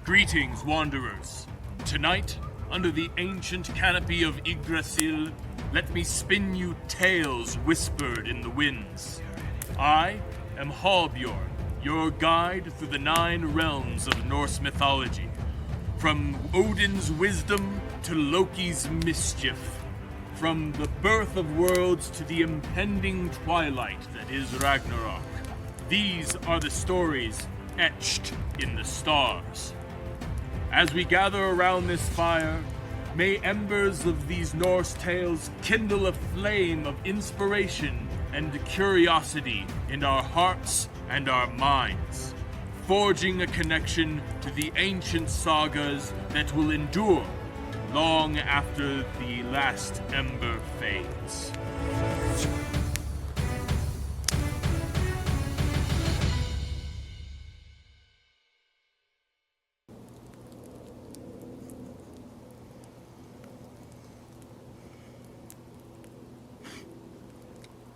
Greetings, wanderers. Tonight, under the ancient canopy of Yggdrasil, let me spin you tales whispered in the winds. I am Hallbjørn, your guide through the 9 realms of Norse mythology. From Odin's wisdom to Loki's mischief. From the birth of worlds to the impending twilight that is Ragnarök. These are the stories etched in the stars. As we gather around this fire, may embers of these Norse tales kindle a flame of inspiration and curiosity in our hearts and our minds, forging a connection to the ancient sagas that will endure long after the last ember fades.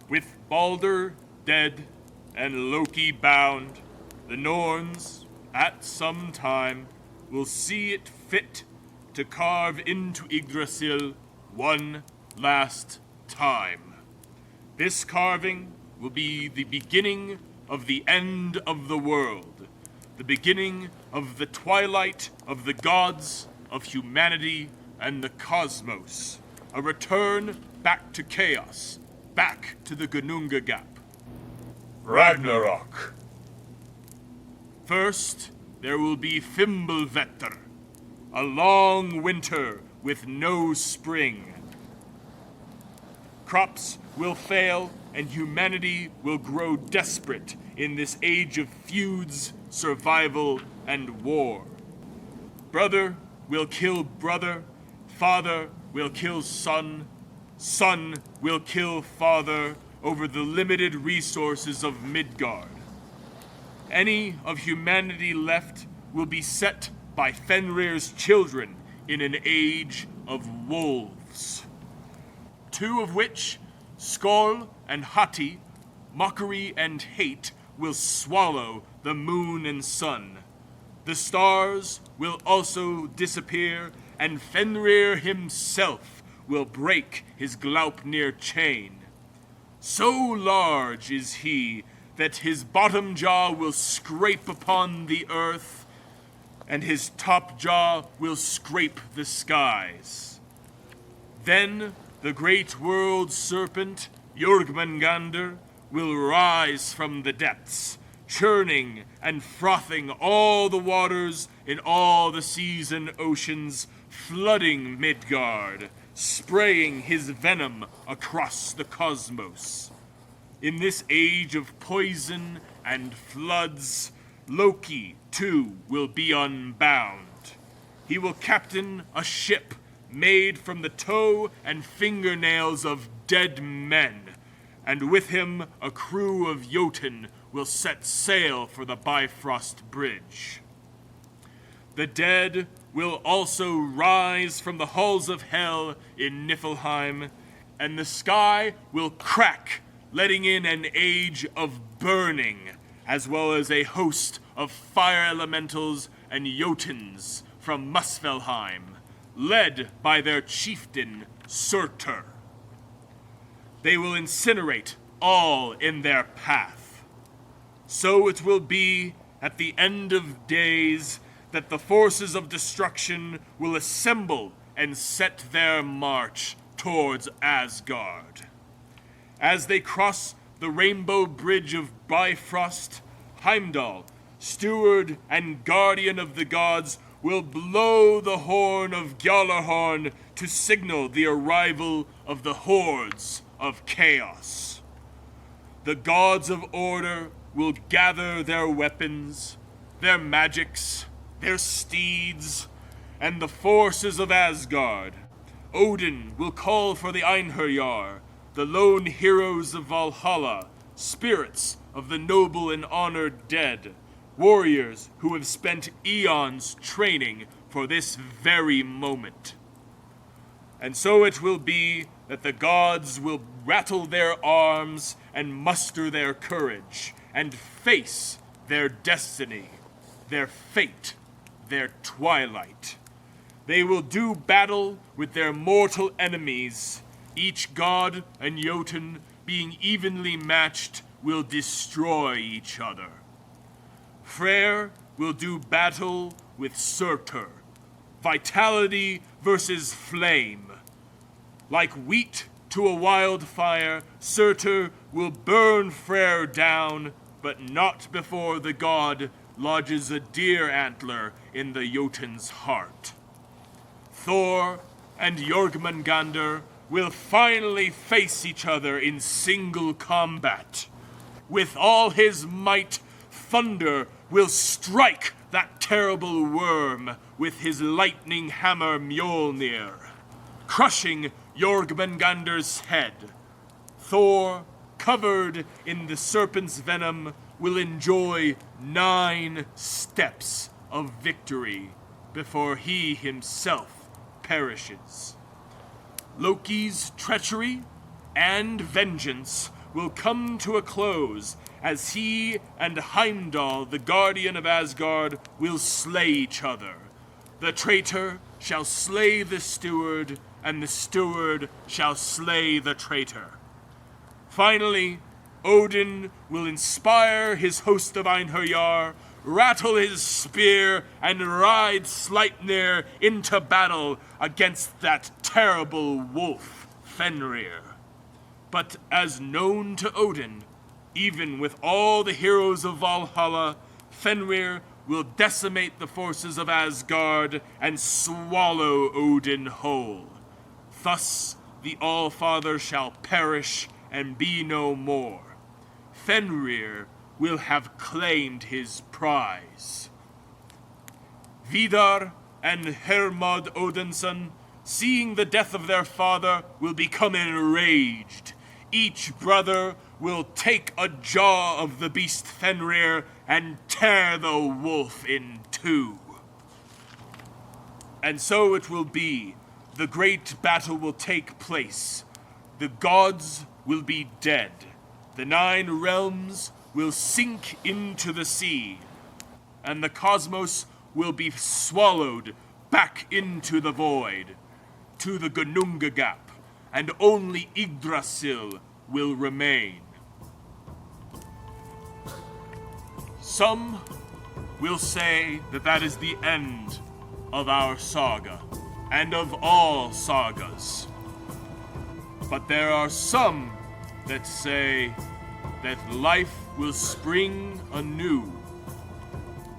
With Balder dead and Loki bound, the Norns, at some time, will see it fit to carve into Yggdrasil one last time. This carving will be the beginning of the end of the world, the beginning of the twilight of the gods, of humanity, and the cosmos, a return back to chaos, back to the Gununga Gap. Ragnarök. First, there will be Fimbulvetr, a long winter with no spring. Crops will fail and humanity will grow desperate in this age of feuds, survival, and war. Brother will kill brother, father will kill son, son will kill father over the limited resources of Midgard. Any of humanity left will be set by Fenrir's children in an age of wolves. 2 of which, Skoll and Hati, mockery and hate, will swallow the moon and sun. The stars will also disappear, and Fenrir himself will break his Glaupnir chain. So large is he that his bottom jaw will scrape upon the earth, and his top jaw will scrape the skies. Then the great world serpent, Jormungandr, will rise from the depths, churning and frothing all the waters in all the seas and oceans, flooding Midgard, spraying his venom across the cosmos. In this age of poison and floods, Loki, too, will be unbound. He will captain a ship made from the toe and fingernails of dead men, and with him a crew of Jotun will set sail for the Bifrost Bridge. The dead will also rise from the halls of hell in Niflheim, and the sky will crack, letting in an age of burning, as well as a host of fire elementals and Jotuns from Muspelheim, led by their chieftain, Surtr. They will incinerate all in their path. So it will be, at the end of days, that the forces of destruction will assemble and set their march towards Asgard. As they cross the rainbow bridge of Bifrost, Heimdall, steward and guardian of the gods, will blow the horn of Gjallarhorn to signal the arrival of the hordes of chaos. The gods of order will gather their weapons, their magics, their steeds, and the forces of Asgard. Odin will call for the Einherjar, the lone heroes of Valhalla, spirits of the noble and honored dead, warriors who have spent eons training for this very moment. And so it will be that the gods will rattle their arms and muster their courage and face their destiny, their fate, their twilight. They will do battle with their mortal enemies. Each god and Jotun, being evenly matched, will destroy each other. Freyr will do battle with Surtr. Vitality versus flame. Like wheat to a wildfire, Surtr will burn Freyr down, but not before the god lodges a deer antler in the Jotun's heart. Thor and Jormungandr will finally face each other in single combat. With all his might, Thunder will strike that terrible worm with his lightning hammer Mjolnir, crushing Jormungandr's head. Thor, covered in the serpent's venom, will enjoy 9 steps of victory before he himself perishes. Loki's treachery and vengeance will come to a close as he and Heimdall, the guardian of Asgard, will slay each other. The traitor shall slay the steward, and the steward shall slay the traitor. Finally, Odin will inspire his host of Einherjar, rattle his spear, and ride Sleipnir into battle against that terrible wolf, Fenrir. But as known to Odin, even with all the heroes of Valhalla, Fenrir will decimate the forces of Asgard and swallow Odin whole. Thus the All-Father shall perish and be no more. Fenrir will have claimed his prize. Vidar and Hermod Odinson, seeing the death of their father, will become enraged. Each brother will take a jaw of the beast Fenrir and tear the wolf in 2. And so it will be. The great battle will take place. The gods will be dead. The 9 realms will sink into the sea, and the cosmos will be swallowed back into the void, to the Gununga Gap, and only Yggdrasil will remain. Some will say that that is the end of our saga, and of all sagas. But there are some that say that life will spring anew.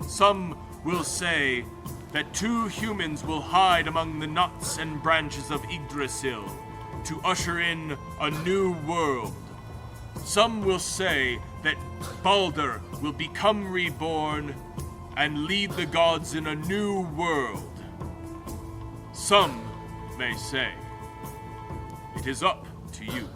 Some will say that 2 humans will hide among the knots and branches of Yggdrasil to usher in a new world. Some will say that Baldur will become reborn and lead the gods in a new world. Some may say, it is up to you.